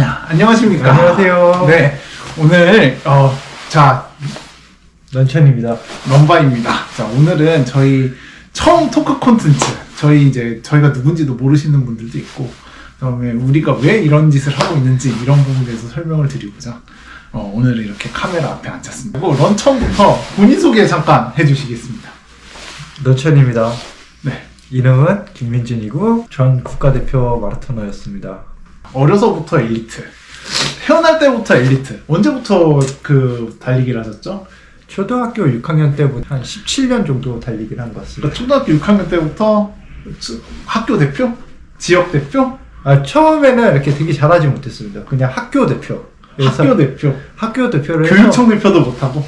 야, 안녕하십니까. 안녕하세요. 네, 오늘 런천입니다. 럼바입니다. 자, 오늘은 저희 처음 토크 콘텐츠, 저희가 누군지도 모르시는 분들도 있고, 그다음에 우리가 왜 이런 짓을 하고 있는지 이런 부분에 대해서 설명을 드리고자 오늘 이렇게 카메라 앞에 앉았습니다. 그리고 런천부터 본인 소개 잠깐 해주시겠습니다. 런천입니다. 네, 이름은 김민진이고 전 국가대표 마라토너였습니다. 어려서부터 엘리트, 태어날 때부터 엘리트. 언제부터 그 달리기를 하셨죠? 초등학교 6학년 때부터 한 17년 정도 달리기를 한 것 같습니다. 그러니까 초등학교 6학년 때부터 학교 대표? 지역 대표? 처음에는 이렇게 되게 잘하지 못했습니다. 그냥 학교 대표. 학교 대표. 학교 대표를 교육청 대표도 못하고.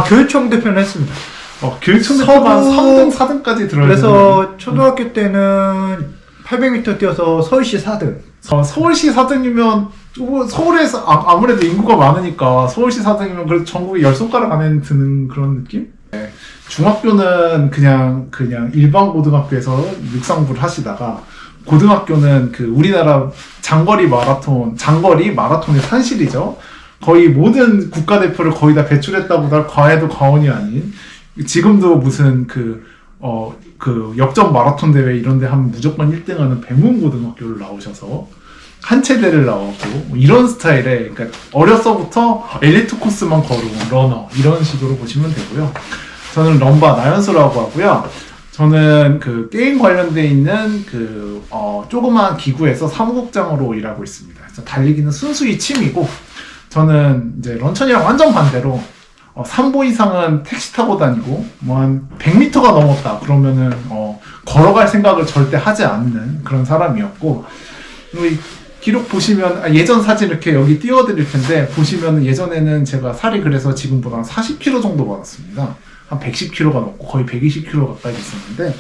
교육청 대표는 했습니다. 교육청 대표가 한 3등, 4등까지 들어야 그래서 초등학교 때는 800m 뛰어서 서울시 4등. 서울시 4등이면 서울에서 아무래도 인구가 많으니까 서울시 4등이면 그래도 전국에 10손가락 안에 드는 그런 느낌? 네. 중학교는 그냥 일반 고등학교에서 육상부를 하시다가 고등학교는 그 우리나라 장거리 마라톤의 산실이죠. 거의 모든 국가대표를 거의 다 배출했다고 할 과외도 과언이 아닌, 지금도 무슨 그 역전 마라톤 대회 이런 데 하면 무조건 1등 하는 백문고등학교를 나오셔서 한 체대를 나오고 뭐 이런 스타일의, 그러니까 어려서부터 엘리트 코스만 걸어온 러너, 이런 식으로 보시면 되고요. 저는 럼바 나연수라고 하고요. 저는 그 게임 관련돼 있는 조그만 기구에서 사무국장으로 일하고 있습니다. 그래서 달리기는 순수히 취미고, 저는 이제 런천이랑 완전 반대로 3보 이상은 택시 타고 다니고, 뭐 한 100m가 넘었다 그러면은 걸어갈 생각을 절대 하지 않는 그런 사람이었고, 그리고 기록 보시면 예전 사진 이렇게 여기 띄워드릴 텐데, 보시면 예전에는 제가 살이 그래서 지금보다 한 40kg 정도 받았습니다. 한 110kg가 넘고 거의 120kg 가까이 됐었는데,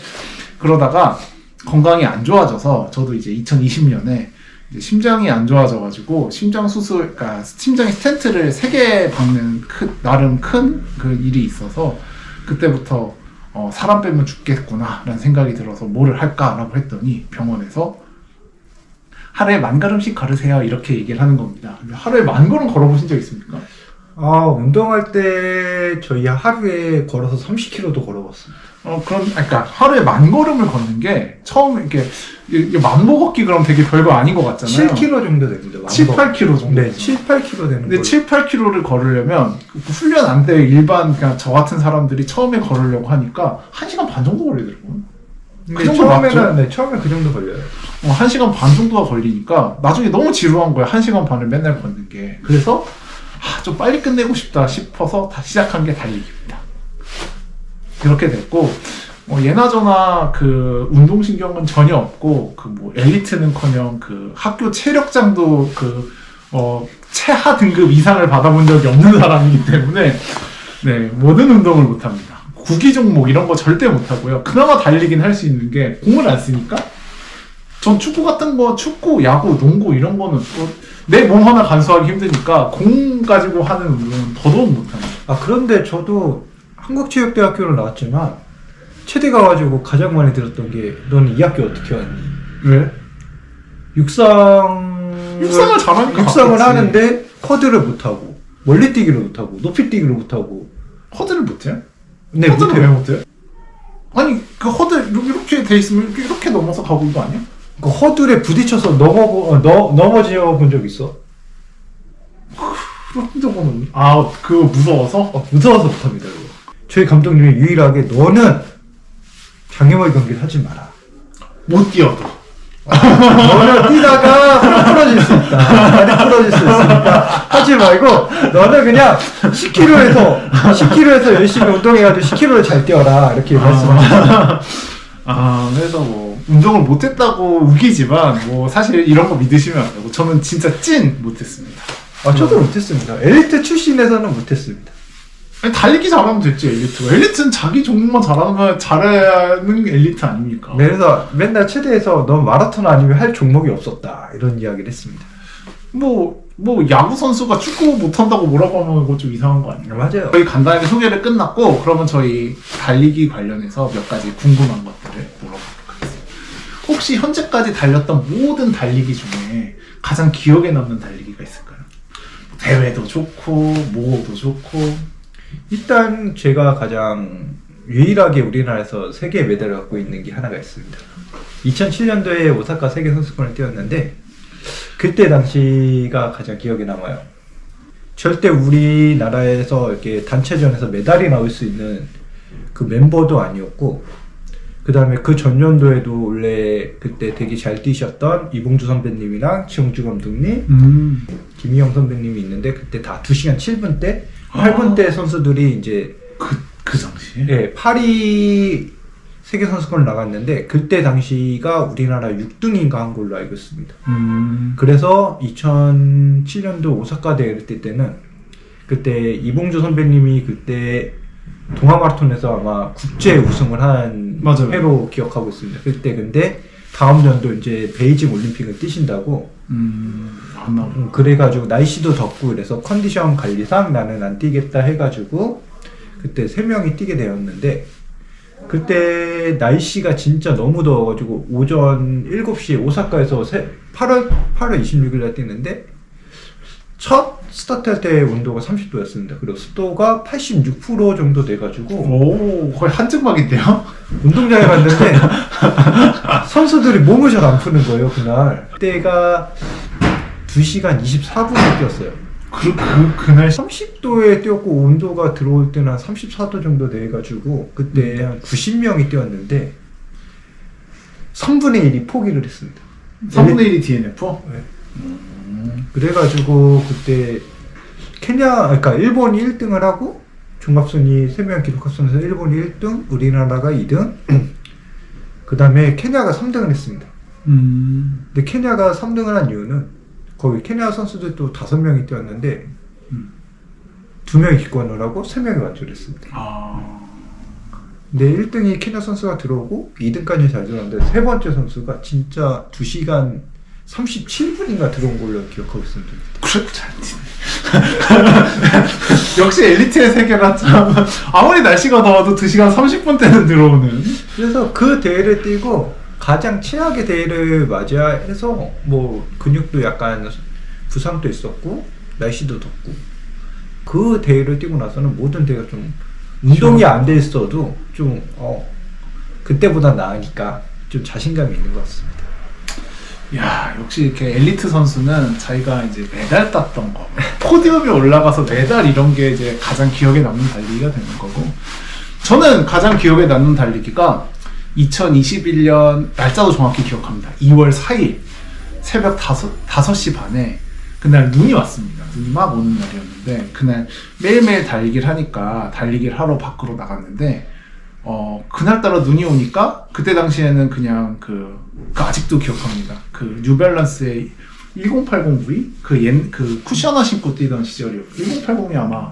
그러다가 건강이 안 좋아져서 저도 이제 2020년에 심장이 안 좋아져가지고 심장 수술, 그러니까 심장에 스텐트를 3개 박는 나름 큰 그 일이 있어서, 그때부터 사람 빼면 죽겠구나 라는 생각이 들어서 뭐를 할까라고 했더니 병원에서 하루에 10,000걸음씩 걸으세요 이렇게 얘기를 하는 겁니다. 근데 하루에 10,000걸음 걸어보신 적 있습니까? 운동할 때 저희 하루에 걸어서 30km도 걸어봤습니다. 그러니까 하루에 10,000걸음을 걷는 게 처음에 이렇게 만보 걷기 그럼 되게 별거 아닌 것 같잖아요. 7km 정도 됩니다. 7, 8km 정도. 네, 7, 8km 되는 근데 거예요. 7, 8km를 걸으려면 훈련 안 돼 일반 그냥 저 같은 사람들이 처음에 걸으려고 하니까 1시간 반 정도 걸리더라고요. 그 정도 맞죠? 처음에 그 정도 걸려요. 1시간 반 정도가 걸리니까 나중에 너무 지루한 거야. 1시간 반을 맨날 걷는 게. 그래서 좀 빨리 끝내고 싶다 싶어서 다시 시작한 게 달리기입니다. 그렇게 됐고, 예나저나 그 운동신경은 전혀 없고, 엘리트는커녕 그 학교 체력장도 최하 등급 이상을 받아본 적이 없는 사람이기 때문에, 네, 모든 운동을 못합니다. 구기 종목 이런 거 절대 못하고요. 그나마 달리긴 할 수 있는 게 공을 안 쓰니까. 전 축구 같은 거, 축구, 야구, 농구 이런 거는 내 몸 하나 간수하기 힘드니까 공 가지고 하는 운동은 더더욱 못합니다. 그런데 저도 한국체육대학교를 나왔지만 체대 가가지고 가장 많이 들었던 게, 너는 이 학교 어떻게 왔니? 왜? 육상을 잘하니까. 육상을 하는데 허드를 못하고, 멀리뛰기를 못하고, 높이뛰기를 못하고. 허드를 못해요? 네, 허드는 못해요. 왜 못해요? 아니 그 허드 이렇게 돼 있으면 이렇게 넘어서 가고 이거 아니야? 그 허들에 부딪혀서 넘어져 본 적 있어? 그런 적은 그거 무서워서? 무서워서 못합니다. 그거. 저희 감독님이 유일하게 너는 장애물 경기를 하지 마라. 못 뛰어도. 너는 뛰다가 허리 부러질 수 있다. 다리 부러질 수 있으니까 하지 말고, 너는 그냥 10km에서 열심히 운동해가지고 10km를 잘 뛰어라. 이렇게 말씀하셨어요. 그래서 운동을 못했다고 우기지만 사실 이런 거 믿으시면 안 되고, 저는 진짜 찐 못했습니다. 저도 못했습니다. 엘리트 출신에서는 못했습니다. 아니, 달리기 잘하면 됐지, 엘리트가. 엘리트는 자기 종목만 잘하는 엘리트 아닙니까? 그래서 맨날 체대에서 넌 마라톤 아니면 할 종목이 없었다, 이런 이야기를 했습니다. 야구 선수가 축구 못한다고 뭐라고 하면 그거 좀 이상한 거 아니에요? 맞아요. 저희 간단하게 소개를 끝났고, 그러면 저희 달리기 관련해서 몇 가지 궁금한 것들을 물어보도록 하겠습니다. 혹시 현재까지 달렸던 모든 달리기 중에 가장 기억에 남는 달리기가 있을까요? 대회도 좋고 뭐도 좋고. 일단 제가 가장 유일하게 우리나라에서 세계 메달을 갖고 있는 게 하나가 있습니다. 2007년도에 오사카 세계 선수권을 뛰었는데 그때 당시가 가장 기억에 남아요. 절대 우리나라에서 이렇게 단체전에서 메달이 나올 수 있는 그 멤버도 아니었고, 그 다음에 그 전년도에도 원래 그때 되게 잘 뛰셨던 이봉주 선배님이랑 지용주 감독님, 김희영 선배님이 있는데 그때 다 2시간 7분대, 8분대 선수들이 이제 그 당시에? 예, 파리 세계 선수권을 나갔는데 그때 당시가 우리나라 6등인가 한 걸로 알고 있습니다. 그래서 2007년도 오사카 대회를 뛸 때는 그때 이봉주 선배님이 그때 동아 마라톤에서 아마 국제 우승을 한 맞아요. 해로 기억하고 있습니다. 그때 근데 다음 년도 이제 베이징 올림픽을 뛰신다고 안 나오고. 그래가지고 날씨도 덥고 그래서 컨디션 관리상 나는 안 뛰겠다 해가지고 그때 3명이 뛰게 되었는데, 그때 날씨가 진짜 너무 더워가지고 오전 7시에 오사카에서 8월 26일날 뛰는데 첫 스타트할 때 온도가 30도였습니다. 그리고 습도가 86% 정도 돼가지고 오, 거의 한증막인데요? 운동장에 갔는데 선수들이 몸을 잘 안 푸는 거예요 그날. 그때가 2시간 24분을 뛰었어요. 그날 30도에 뛰었고 온도가 들어올 때는 한 34도 정도 돼가지고 그때 한 90명이 뛰었는데 3분의 1이 포기를 했습니다. 3분의 1이 DNF? 네. 그래가지고 그때 그러니까 일본이 1등을 하고 종합순위 3명 기록합선에서 일본이 1등, 우리나라가 2등, 그 다음에 케냐가 3등을 했습니다. 근데 케냐가 3등을 한 이유는 거기 케냐 선수들 또 5명이 뛰었는데 2명이 기권을 하고 3명이 완주를 했습니다. 근데 1등이 케냐 선수가 들어오고 2등까지 잘 들어왔는데 세 번째 선수가 진짜 2시간 37분인가 들어온 걸로 기억하고 있습니다. 그래도 잘 뛰네. 역시 엘리트의 세계라 참. 아무리 날씨가 더워도 2시간 30분대는 들어오는. 그래서 그 대회를 뛰고 가장 최악의 대회를 맞이해서 뭐 근육도 약간 부상도 있었고 날씨도 덥고 그 대회를 뛰고 나서는 모든 대회가 좀 운동이 안 돼 있어도 좀 그때보다 나으니까 좀 자신감이 있는 것 같습니다. 야, 역시 이렇게 엘리트 선수는 자기가 이제 메달 땄던 거, 포디움에 올라가서 메달 이런 게 이제 가장 기억에 남는 달리기가 되는 거고, 저는 가장 기억에 남는 달리기가 2021년 날짜도 정확히 기억합니다. 2월 4일 새벽 5시 반에 그날 눈이 왔습니다. 눈이 막 오는 날이었는데 그날 매일매일 달리기를 하니까 달리기를 하러 밖으로 나갔는데 그날따라 눈이 오니까 그때 당시에는 그냥 그 아직도 기억합니다. 그 뉴발란스의 1080V 그 쿠셔너 신고 뛰던 시절이었고 1080이 아마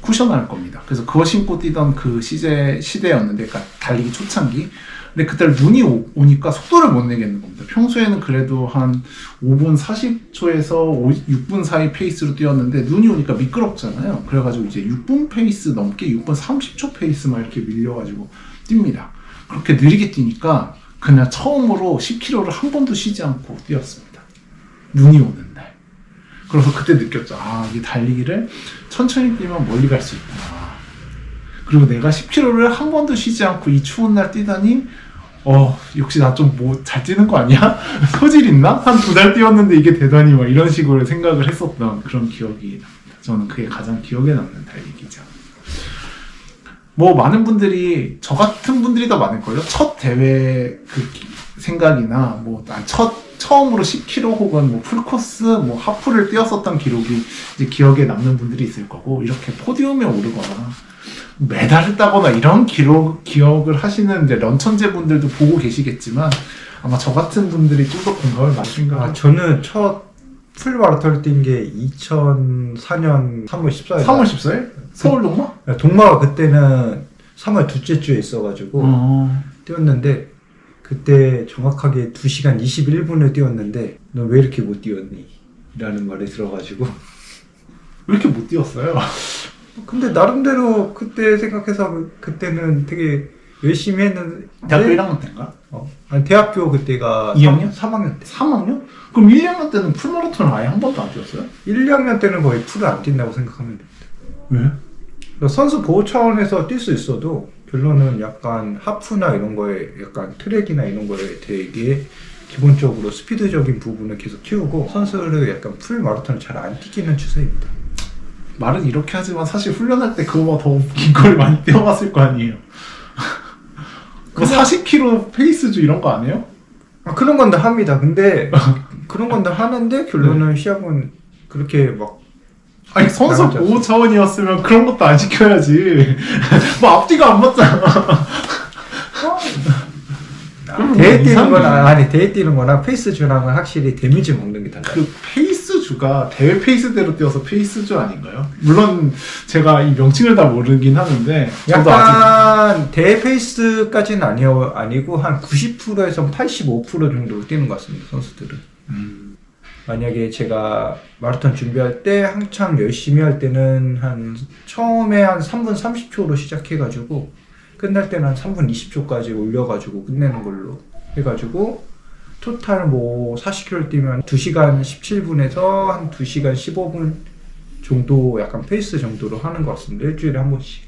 쿠셔너일 겁니다. 그래서 그거 신고 뛰던 그 시대였는데, 그러니까 달리기 초창기. 근데 그때 눈이 오니까 속도를 못 내겠는 겁니다. 평소에는 그래도 한 5분 40초에서 6분 사이 페이스로 뛰었는데 눈이 오니까 미끄럽잖아요. 그래가지고 이제 6분 페이스 넘게 6분 30초 페이스만 이렇게 밀려가지고 뜁니다. 그렇게 느리게 뛰니까 그날 처음으로 10km를 한 번도 쉬지 않고 뛰었습니다. 눈이 오는 날. 그래서 그때 느꼈죠. 이 달리기를 천천히 뛰면 멀리 갈 수 있구나. 그리고 내가 10km를 한 번도 쉬지 않고 이 추운 날 뛰다니, 역시 나 좀 뭐 잘 뛰는 거 아니야? 소질 있나? 한 2달 뛰었는데 이게 되다니 막 이런 식으로 생각을 했었던 그런 기억이 납니다. 저는 그게 가장 기억에 남는 달리기죠. 뭐 많은 분들이, 저 같은 분들이 더 많을걸요? 첫 대회 그 생각이나 뭐 처음으로 10km 혹은 뭐 풀코스, 뭐 하프를 뛰었었던 기록이 이제 기억에 남는 분들이 있을 거고, 이렇게 포디움에 오르거나 메달을 따거나 이런 기억을 하시는 이제 런천재 분들도 보고 계시겠지만 아마 저 같은 분들이 좀 더 공감을 많이 하신 것 같아요. 저는 첫 풀마라톤을 뛴 게 2004년 3월 14일. 3월 14일? 서울 동마? 동마가 그때는 3월 둘째 주에 있어가지고 뛰었는데 그때 정확하게 2시간 21분을 뛰었는데 너 왜 이렇게 못 뛰었니? 라는 말이 들어가지고 왜 이렇게 못 뛰었어요? 근데 나름대로 그때 생각해서 그때는 되게 열심히 했는데 대학교 1학년 때인가? 아니, 대학교 그때가 2학년? 3학년 때. 3학년? 그럼 1, 2학년 때는 풀마라톤을 아예 한 번도 안 뛰었어요? 1, 2학년 때는 거의 풀을 안 뛴다고 생각하면 됩니다. 왜? 그러니까 선수 보호 차원에서 뛸 수 있어도 결론은 약간 하프나 이런 거에 약간 트랙이나 이런 거에 되게 기본적으로 스피드적인 부분을 계속 키우고 선수를 약간 풀 마라톤을 잘 안 뛰기는 추세입니다. 말은 이렇게 하지만 사실 훈련할 때 그거보다 더 긴 걸 많이 뛰어봤을 거 아니에요. 그 40km 페이스주 이런 거 안 해요? 그런 건 다 합니다. 근데 그런 건 다 하는데 결론은 시합은 그렇게 막 아니 선수 나가지 보호 차원이었으면 그런 것도 안 지켜야지. 뭐 앞뒤가 안 맞잖아. 대회 뛰는 거나 아니 대회 뛰는 거나 페이스 주랑은 확실히 데미지 먹는 게 달라요. 그 페이스주가 대회 페이스대로 뛰어서 페이스주 아닌가요? 물론 제가 이 명칭을 다 모르긴 하는데 저도 아직 약간 대회 페이스까지는 아니고 한 90%에서 85% 정도 뛰는 것 같습니다. 선수들은. 만약에 제가 마라톤 준비할 때 한창 열심히 할 때는 한 처음에 한 3분 30초로 시작해가지고 끝날 때는 한 3분 20초까지 올려가지고 끝내는 걸로 해가지고 토탈 뭐 40km 뛰면 2시간 17분에서 한 2시간 15분 정도 약간 페이스 정도로 하는 것 같습니다. 일주일에 한 번씩.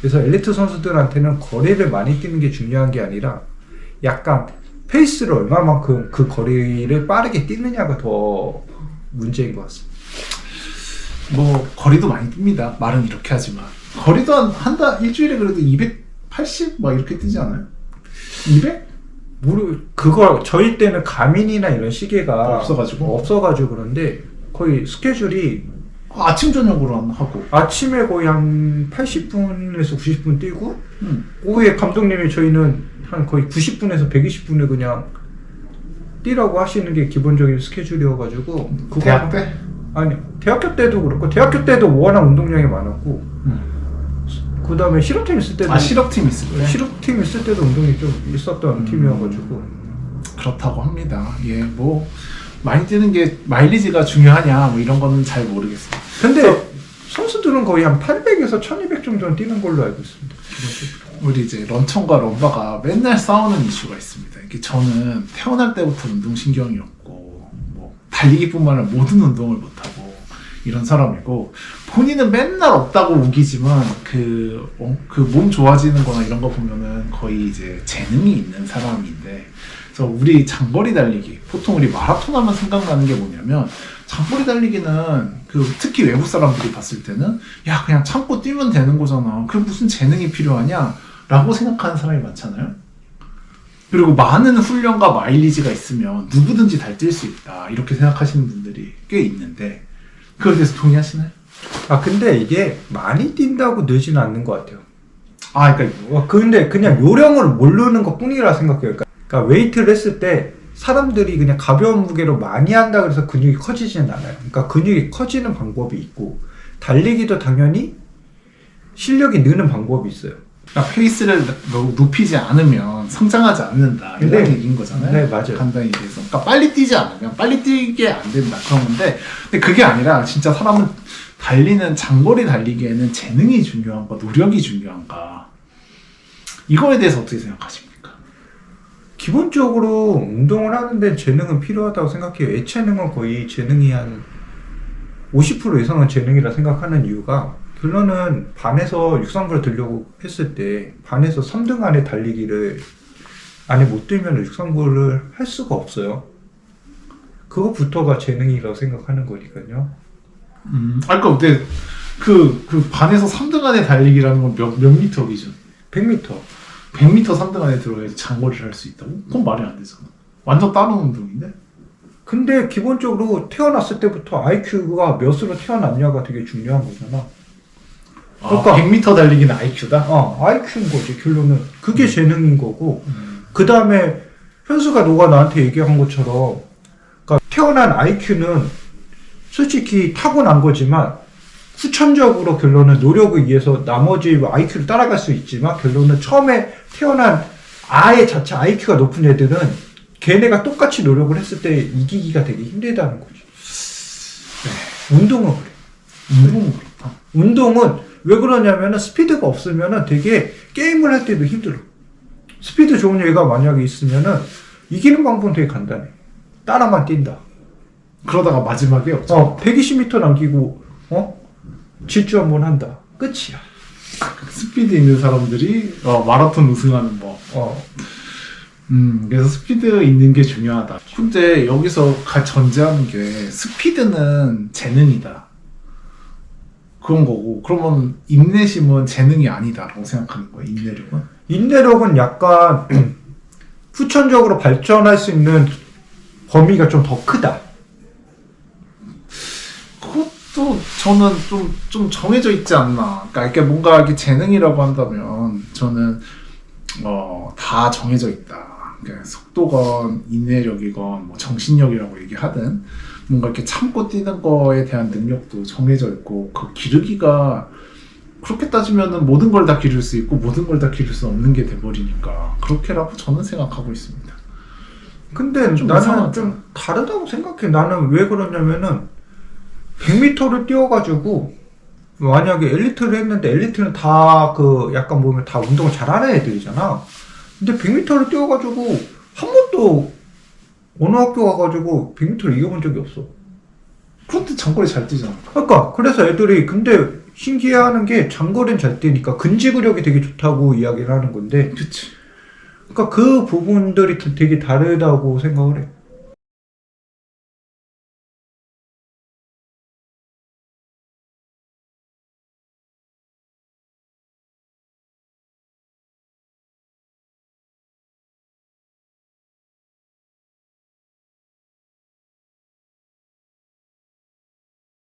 그래서 엘리트 선수들한테는 거리를 많이 뛰는 게 중요한 게 아니라 약간 페이스를 얼마만큼 그 거리를 빠르게 뛰느냐가 더 문제인 것 같습니다. 뭐 거리도 많이 뜁니다. 말은 이렇게 하지만 거리도 한다 일주일에 그래도 280 막 이렇게 뛰지 않아요? 200? 그거 저희 때는 가민이나 이런 시계가 없어가지고 그런데 거의 스케줄이 아침 저녁으로 하고 아침에 거의 한 80분에서 90분 뛰고 오후에 감독님이 저희는 한 거의 90분에서 120분에 그냥 뛰라고 하시는 게 기본적인 스케줄이어가지고 대학 때? 아니 대학교 때도 그렇고 대학교 때도 워낙 운동량이 많았고 그 다음에 실업팀 있을 때도 실업팀 있을 때? 실업팀 있을 때도 운동이 좀 있었던 팀이어가지고 그렇다고 합니다. 예, 뭐 많이 뛰는 게 마일리지가 중요하냐 뭐 이런 거는 잘 모르겠어요. 근데 선수들은 거의 한 800에서 1200 정도는 뛰는 걸로 알고 있습니다. 기본적으로. 우리 이제 런천과 럼바가 맨날 싸우는 이슈가 있습니다. 이게 저는 태어날 때부터 운동신경이었고 뭐 달리기뿐만 아니라 모든 운동을 못하고 이런 사람이고 본인은 맨날 없다고 우기지만 그 몸 좋아지는 거나 이런 거 보면은 거의 이제 재능이 있는 사람인데 그래서 우리 장거리 달리기 보통 우리 마라톤 하면 생각나는 게 뭐냐면 장거리 달리기는 특히 외국 사람들이 봤을 때는 야 그냥 참고 뛰면 되는 거잖아. 그럼 무슨 재능이 필요하냐? 라고 생각하는 사람이 많잖아요. 그리고 많은 훈련과 마일리지가 있으면 누구든지 달 뛸 수 있다. 이렇게 생각하시는 분들이 꽤 있는데 그거에 대해서 동의하시나요? 근데 이게 많이 뛴다고 늘지는 않는 것 같아요. 그러니까 근데 그냥 요령을 모르는 것 뿐이라 생각해요. 그러니까 웨이트를 했을 때 사람들이 그냥 가벼운 무게로 많이 한다 그래서 근육이 커지지는 않아요. 그러니까 근육이 커지는 방법이 있고 달리기도 당연히 실력이 느는 방법이 있어요. 그러니까 페이스를 높이지 않으면 성장하지 않는다 이런 얘기인 거잖아요. 네, 맞아요. 간단히 얘기해서 그러니까 빨리 뛰지 않으면 빨리 뛰게 안 된다 그런 건데 근데 그게 아니라 진짜 사람은 장거리 달리기에는 재능이 중요한가 노력이 중요한가 이거에 대해서 어떻게 생각하십니까? 기본적으로 운동을 하는데 재능은 필요하다고 생각해요. 예체능은 거의 재능이 한 50% 이상은 재능이라 생각하는 이유가 결론은 반에서 육상부를 들려고 했을 때 반에서 3등 안에 달리기를 안에 못 들면 육상부를 할 수가 없어요. 그거부터가 재능이라고 생각하는 거니까요. 그러니까 근데 그 반에서 3등 안에 달리기라는 건 몇 미터 기준? 100m. 100m 3등 안에 들어야지 장거리를 할 수 있다고? 그건 말이 안 되잖아. 완전 다른 운동인데? 근데 기본적으로 태어났을 때부터 IQ가 몇으로 태어났냐가 되게 중요한 거잖아. 그러니까 100m 달리기는 IQ다? IQ인 거지, 결론은. 그게 재능인 거고. 그 다음에 현수가 너가 나한테 얘기한 것처럼 그러니까 태어난 IQ는 솔직히 타고난 거지만 후천적으로 결론은 노력에 의해서 나머지 IQ를 따라갈 수 있지만 결론은 처음에 태어난 아예 자체 IQ가 높은 애들은 걔네가 똑같이 노력을 했을 때 이기기가 되게 힘들다는 거죠. 네. 운동은 그래. 운동은 그렇다. 운동은 왜 그러냐면은 스피드가 없으면은 되게 게임을 할 때도 힘들어. 스피드 좋은 얘가 만약에 있으면은 이기는 방법은 되게 간단해. 따라만 뛴다. 그러다가 마지막에 없죠. 120m 남기고 질주 한번 한다. 끝이야. 스피드 있는 사람들이 마라톤 우승하는 법. 그래서 스피드 있는 게 중요하다. 근데 여기서 전제하는 게 스피드는 재능이다. 그런 거고, 그러면 인내심은 재능이 아니다라고 생각하는 거예요, 인내력은? 인내력은 약간 후천적으로 발전할 수 있는 범위가 좀 더 크다. 그것도 저는 좀 정해져 있지 않나. 그러니까 이게 뭔가 이렇게 재능이라고 한다면 저는 다 정해져 있다. 그러니까 속도건 인내력이건 뭐 정신력이라고 얘기하든 뭔가 이렇게 참고 뛰는 거에 대한 능력도 정해져 있고 그 기르기가 그렇게 따지면은 모든 걸 다 기를 수 있고 모든 걸 다 기를 수 없는 게 돼버리니까 그렇게라고 저는 생각하고 있습니다. 근데 좀 나는 이상하죠. 좀 다르다고 생각해. 나는 왜 그러냐면은 100m를 뛰어가지고 만약에 엘리트를 했는데 엘리트는 다 약간 보면 다 운동을 잘하는 애들이잖아. 근데 100m를 뛰어가지고 한 번도 어느 학교 가가지고 100m를 이겨본 적이 없어. 그런데 장거리 잘 뛰잖아. 그러니까 그래서 애들이 근데 신기해하는 게 장거리는 잘 뛰니까 근지구력이 되게 좋다고 이야기를 하는 건데 그치. 그러니까 그 부분들이 되게 다르다고 생각을 해.